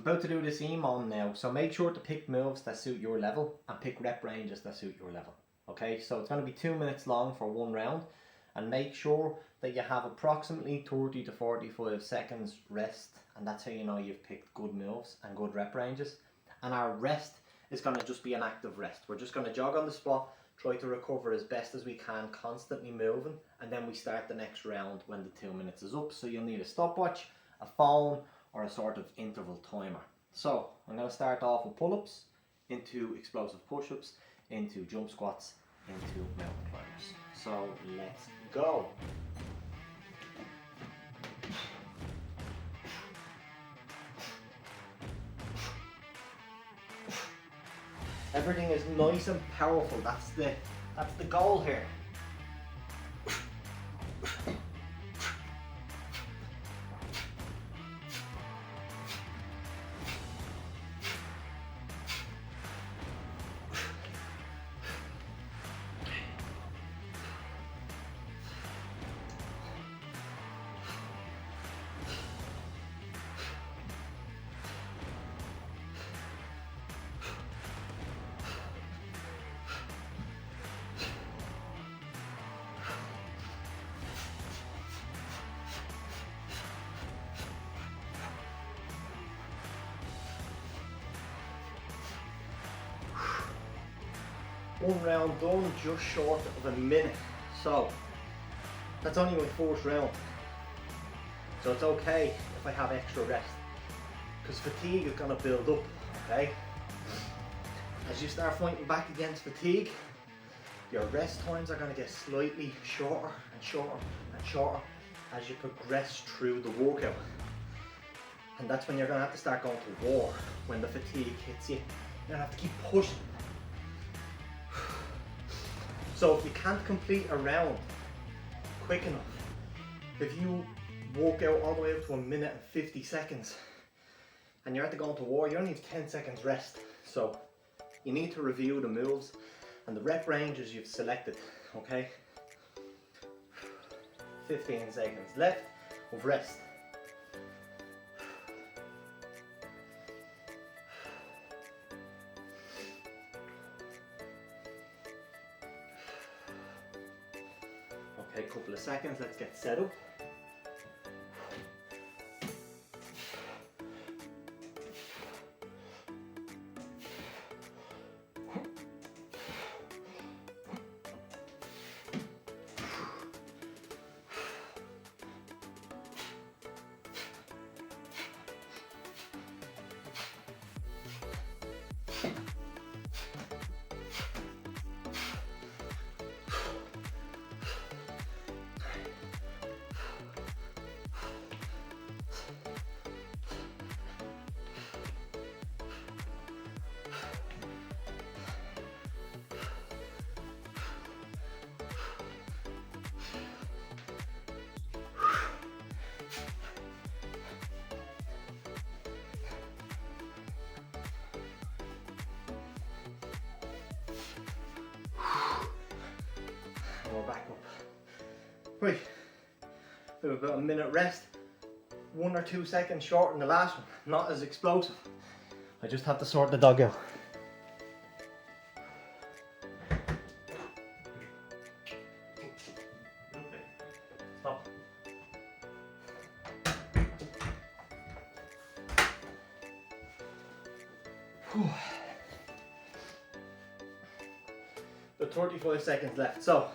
about to do this E2MOM now, so make sure to pick moves that suit your level and pick rep ranges that suit your level. Okay, so it's going to be 2 minutes long for one round, and make sure that you have approximately 30 to 45 seconds rest, and that's how you know you've picked good moves and good rep ranges. And our rest is going to just be an active rest. We're just going to jog on the spot, try to recover as best as we can, constantly moving, and then we start the next round when the 2 minutes is up. So you'll need a stopwatch, a phone, or a sort of interval timer. So I'm going to start off with pull-ups, into explosive push-ups, into jump squats, into mountain climbers. So let's go. Everything is nice and powerful. That's the goal here. One round done, just short of a minute. So that's only my first round. So it's okay if I have extra rest, because fatigue is going to build up, okay? As you start fighting back against fatigue, your rest times are going to get slightly shorter and shorter and shorter as you progress through the workout. And that's when you're going to have to start going to war, when the fatigue hits you. You're going to have to keep pushing. So if you can't complete a round quick enough, if you walk out all the way up to 1 minute and 50 seconds and you're at the going to war, you only have 10 seconds rest. So you need to review the moves and the rep ranges you've selected, okay? 15 seconds left of rest. Okay, couple of seconds, let's get set up. We're back up. Right, we have about a minute rest. 1 or 2 seconds short than the last one. Not as explosive. I just have to sort the dog out. Stop. About 35 seconds left. So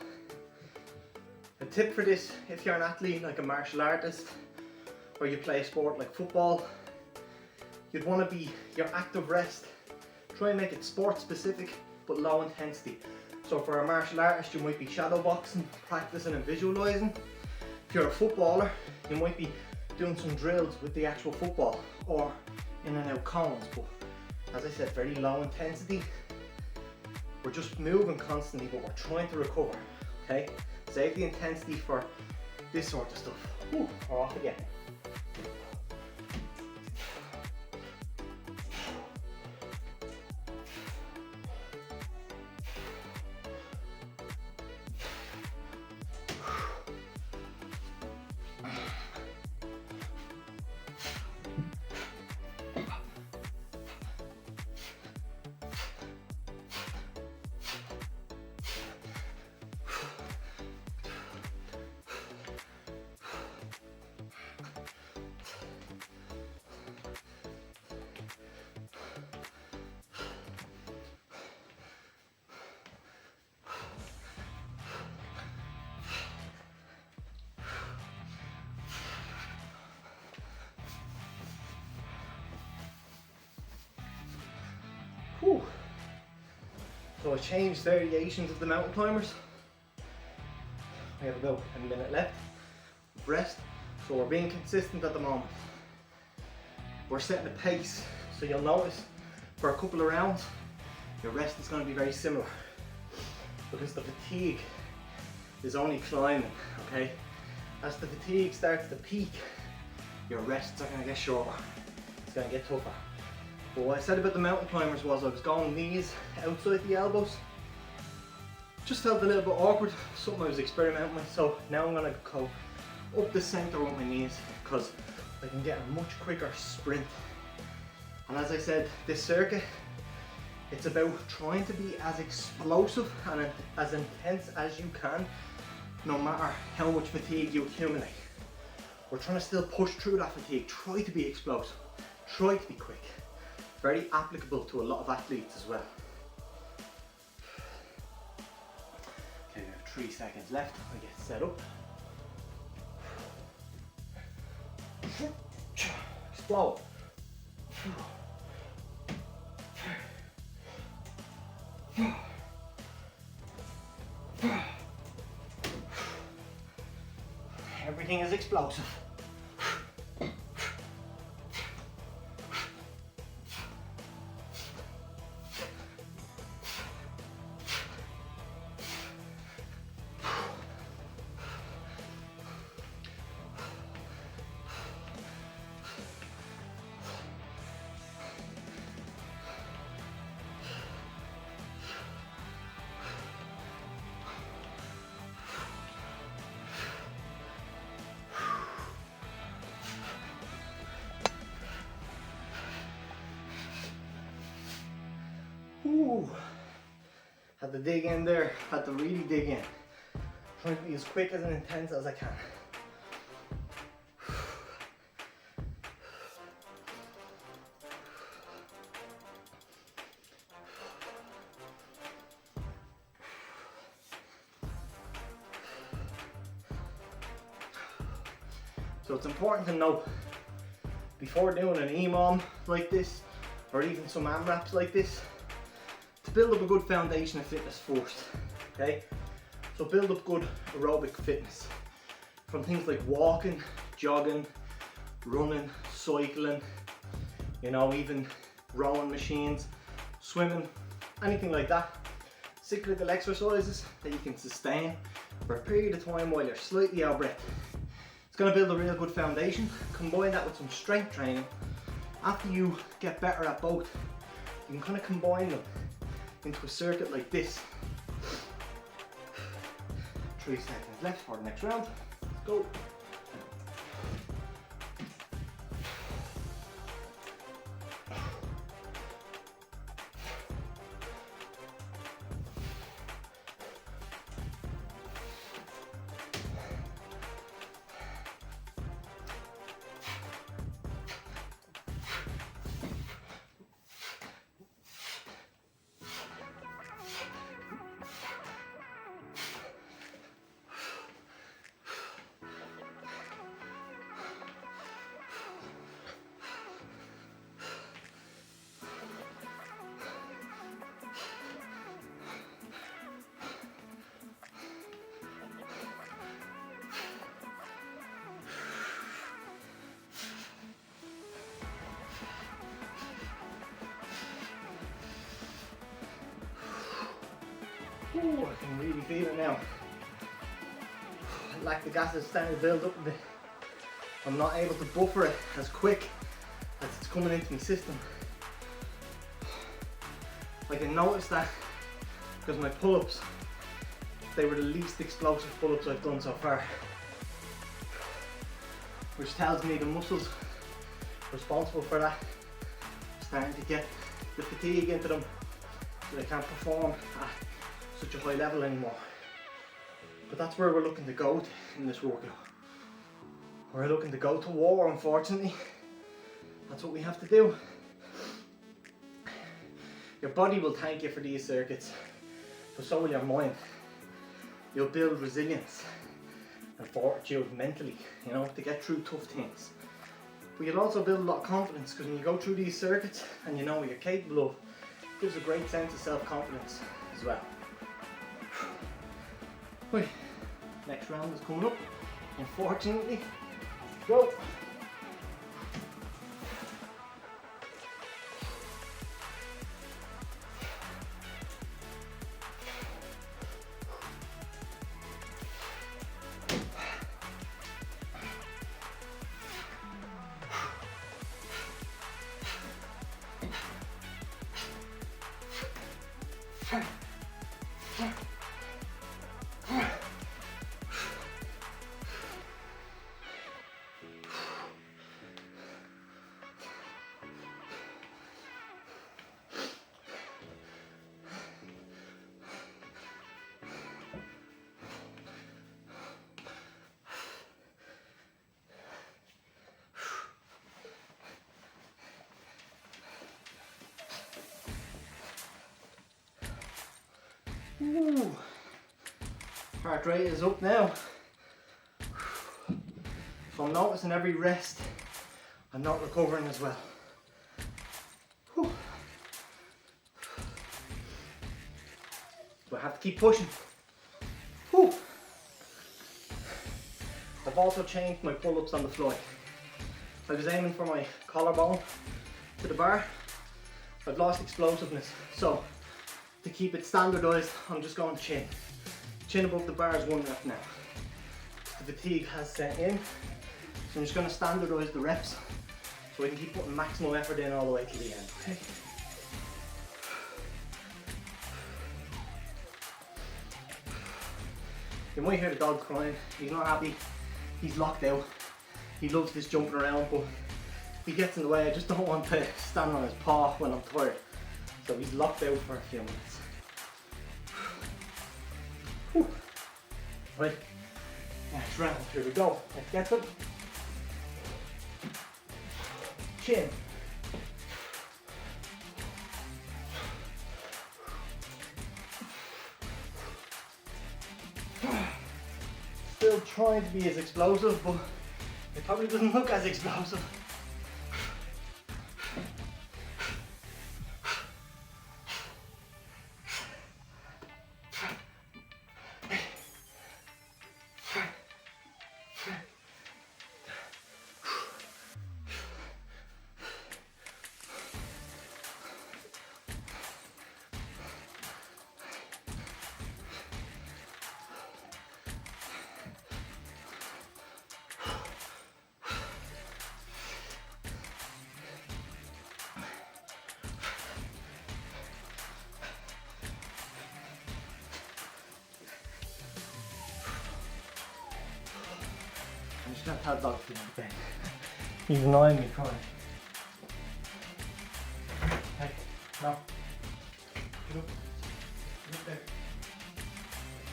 a tip for this, if you're an athlete like a martial artist or you play a sport like football, you'd want to be your active rest. Try and make it sport specific but low intensity. So for a martial artist, you might be shadow boxing, practicing and visualizing. If you're a footballer, you might be doing some drills with the actual football or in and out cones. But as I said, very low intensity. We're just moving constantly, but we're trying to recover, okay? Save the intensity for this sort of stuff. We're off again. So I changed variations of the mountain climbers. We have about a minute left of rest, so we're being consistent at the moment. We're setting a pace, so you'll notice for a couple of rounds your rest is going to be very similar because the fatigue is only climbing, okay? As the fatigue starts to peak, your rests are going to get shorter. It's going to get tougher. But what I said about the mountain climbers was I was going knees outside the elbows. Just felt a little bit awkward, something I was experimenting with, so now I'm going to go up the centre with my knees because I can get a much quicker sprint. And as I said, this circuit, it's about trying to be as explosive and as intense as you can, no matter how much fatigue you accumulate. We're trying to still push through that fatigue, try to be explosive, try to be quick. Very applicable to a lot of athletes as well. Okay, we have 3 seconds left. I get set up. Explode. Everything is explosive. Ooh. Had to dig in there, had to really dig in. Trying to be as quick and intense as I can. So it's important to note, before doing an E2MOM like this, or even some AMRAPs like this, to build up a good foundation of fitness first, okay? So build up good aerobic fitness from things like walking, jogging, running, cycling, you know, even rowing machines, swimming, anything like that. Cyclical exercises that you can sustain for a period of time while you're slightly out of breath. It's going to build a real good foundation. Combine that with some strength training. After you get better at both, you can kind of combine them into a circuit like this. 3 seconds left for the next round. Let's go. Ooh, I can really feel it now. Like the gas is starting to build up a bit. I'm not able to buffer it as quick as it's coming into my system. I can notice that because my pull-ups, they were the least explosive pull-ups I've done so far. Which tells me the muscles responsible for that are starting to get the fatigue into them so they can't perform at such a high level anymore. But that's where we're looking to go in this workout. We're looking to go to war, unfortunately. That's what we have to do. Your body will thank you for these circuits, but so will your mind. You'll build resilience and fortitude mentally, you know, to get through tough things. But you'll also build a lot of confidence, because when you go through these circuits and you know what you're capable of, it gives a great sense of self-confidence. as well. Right. Next round is coming up, unfortunately. Go. Ooh. Heart rate is up now. So I'm noticing every rest I'm not recovering as well. Whew. But I have to keep pushing. Whew. I've also changed my pull-ups on the fly. I was aiming for my collarbone to the bar. I've lost explosiveness, so to keep it standardised, I'm just going chin. Chin above the bar is 1 rep now. The fatigue has set in, so I'm just going to standardise the reps so I can keep putting maximum effort in all the way to the end. Okay. You might hear the dog crying. He's not happy. He's locked out. He loves this jumping around, but he gets in the way. I just don't want to stand on his paw when I'm tired. So he's locked out for a few minutes. Whew. Right, next round, here we go. Let's get them. Chin. Still trying to be as explosive, but it probably doesn't look as explosive. I'm just gonna tell dog feeling the pain. He's annoying me crying. Hey, no. Get up. Get up there.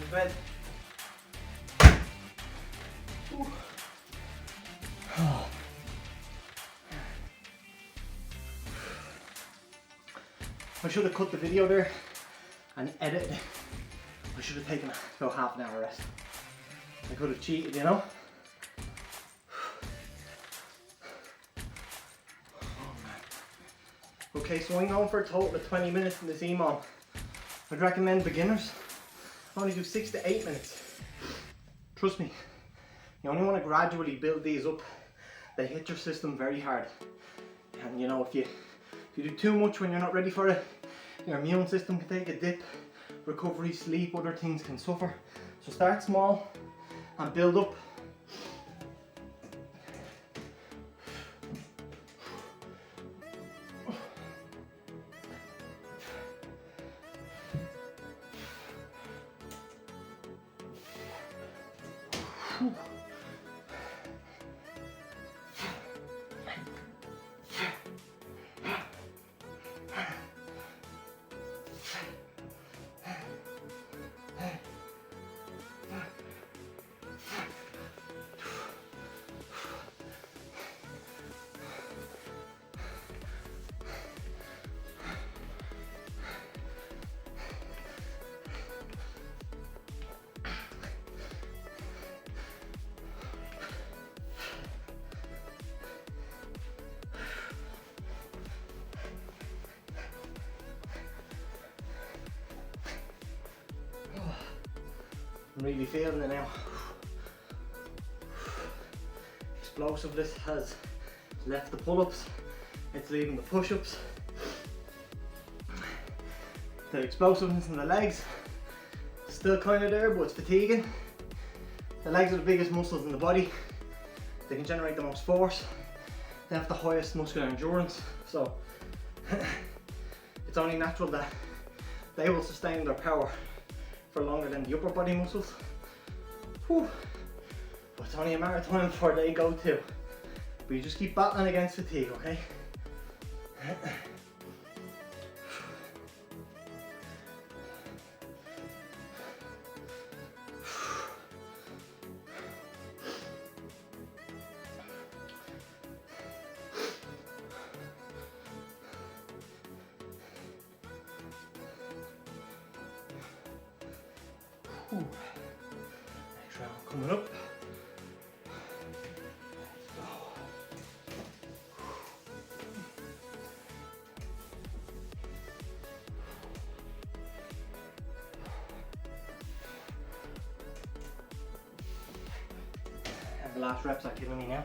To bed. Ooh. I should have cut the video there and edited it. I should have taken about half an hour rest. I could have cheated, you know? Okay, so I'm going for a total of 20 minutes in this E2MOM. I'd recommend beginners only do 6 to 8 minutes. Trust me, you only want to gradually build these up. They hit your system very hard. And you know, if you do too much when you're not ready for it, your immune system can take a dip, recovery, sleep, other things can suffer. So start small and build up. I'm really feeling it now. Explosiveness has left the pull-ups, it's leaving the push-ups. The explosiveness in the legs still kind of there, but it's fatiguing. The legs are the biggest muscles in the body. They can generate the most force. They have the highest muscular endurance, so it's only natural that they will sustain their power for longer than the upper body muscles. Whew. But it's only a matter of time before they go too. But you just keep battling against fatigue, okay? Next round coming up. And the last reps are killing me now.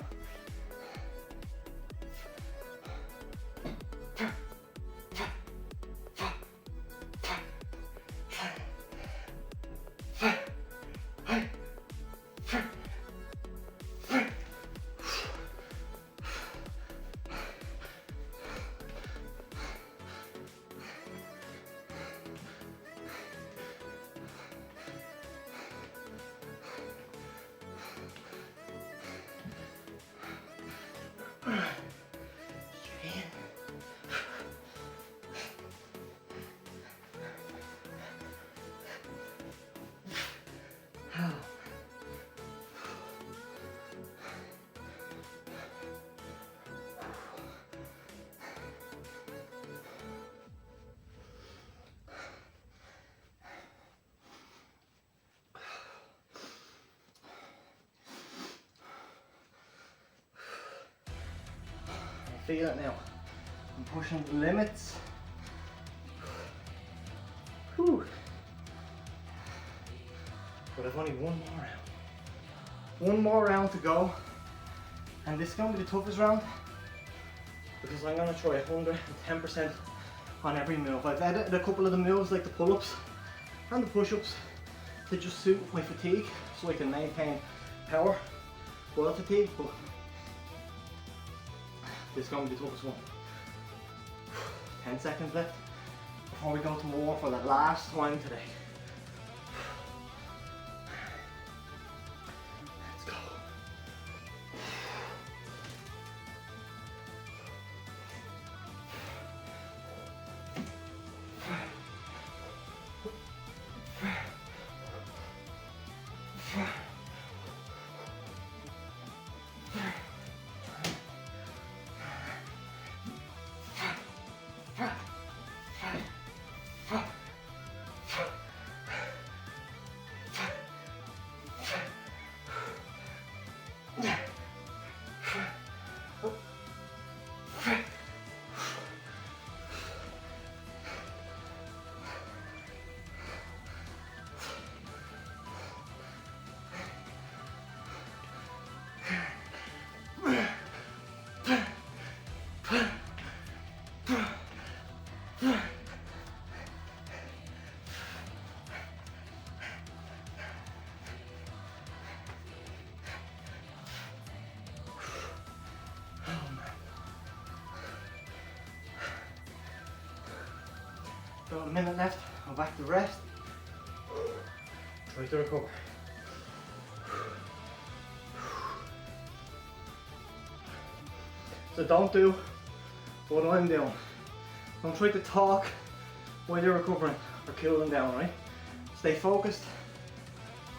Feel it now. I'm pushing the limits. Whew. But I've only one more round. One more round to go. And this is going to be the toughest round because I'm going to try 110% on every move. I've edited a couple of the moves like the pull-ups and the push-ups to just suit my fatigue so I can maintain power while fatigued. But this is going to be the toughest one. 10 seconds left before we go to war for the last time today. Let's go. About a minute left, go back to rest. Try to recover. So don't do what I'm doing. Don't try to talk while you're recovering or cooling down, right? Stay focused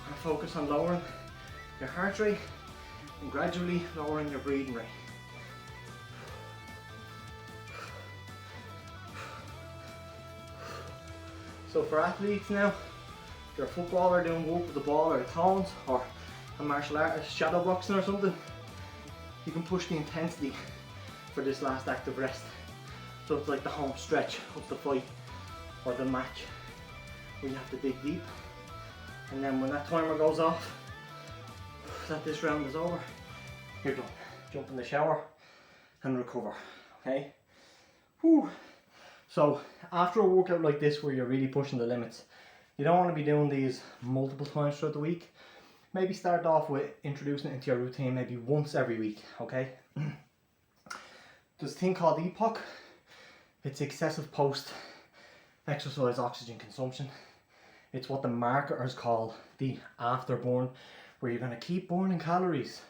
and focus on lowering your heart rate and gradually lowering your breathing rate. So for athletes now, if you're a footballer doing whoop with the ball or the cones, or a martial artist shadow boxing or something, you can push the intensity for this last active rest. So it's like the home stretch of the fight or the match where you have to dig deep And then when that timer goes off, that this round is over, you're done. Jump in the shower and recover, okay? Whew. So after a workout like this where you're really pushing the limits, you don't want to be doing these multiple times throughout the week. Maybe start off with introducing it into your routine maybe once every week, okay? There's a thing called EPOC. It's excessive post-exercise oxygen consumption. It's what the marketers call the afterburn, where you're going to keep burning calories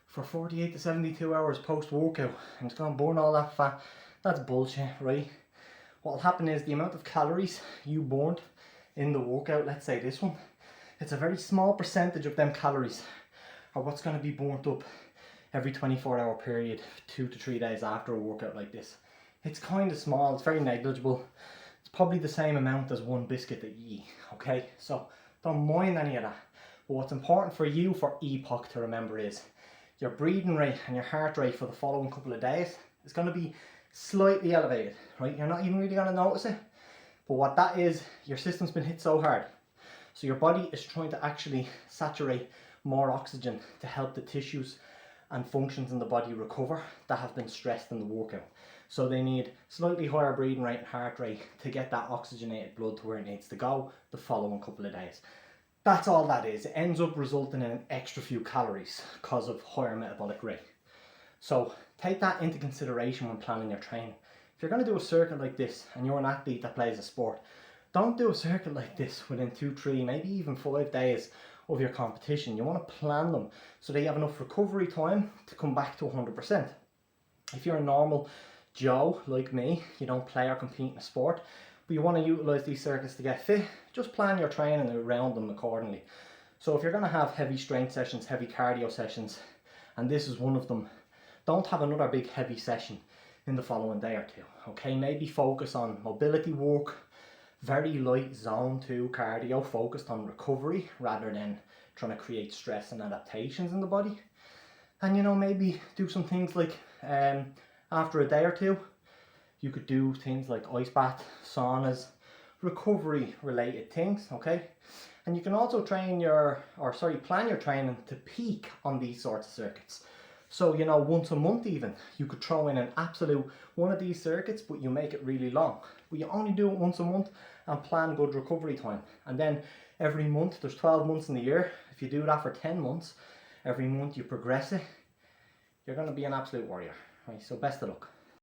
for 48 to 72 hours post-workout, and it's going to burn all that fat. That's bullshit, right? What will happen is the amount of calories you burned in the workout, let's say this one, it's a very small percentage of them calories are what's going to be burnt up every 24-hour period, 2 to 3 days after a workout like this. It's kind of small, it's very negligible. It's probably the same amount as one biscuit that you eat, okay? So don't mind any of that. But what's important for you for EPOC to remember is your breathing rate and your heart rate for the following couple of days is going to be slightly elevated, right? You're not even really going to notice it. But what that is, your system's been hit so hard. So your body is trying to actually saturate more oxygen to help the tissues and functions in the body recover that have been stressed in the workout. So they need slightly higher breathing rate and heart rate to get that oxygenated blood to where it needs to go the following couple of days. That's all that is. It ends up resulting in an extra few calories because of higher metabolic rate. So take that into consideration when planning your training. If you're going to do a circuit like this and you're an athlete that plays a sport, don't do a circuit like this within 2, 3, maybe even 5 days of your competition. You want to plan them so that you have enough recovery time to come back to 100%. If you're a normal Joe like me, you don't play or compete in a sport, but you want to utilise these circuits to get fit, just plan your training around them accordingly. So if you're going to have heavy strength sessions, heavy cardio sessions, and this is one of them, don't have another big heavy session in the following day or two, okay? Maybe focus on mobility work, very light zone 2 cardio focused on recovery rather than trying to create stress and adaptations in the body. And you know, maybe do some things like after a day or two, you could do things like ice bath, saunas, recovery related things, okay? And you can also plan your training to peak on these sorts of circuits. So, you know, once a month even, you could throw in an absolute one of these circuits, but you make it really long. But you only do it once a month and plan good recovery time. And then every month, there's 12 months in the year. If you do that for 10 months, every month you progress it, you're going to be an absolute warrior, right? So best of luck.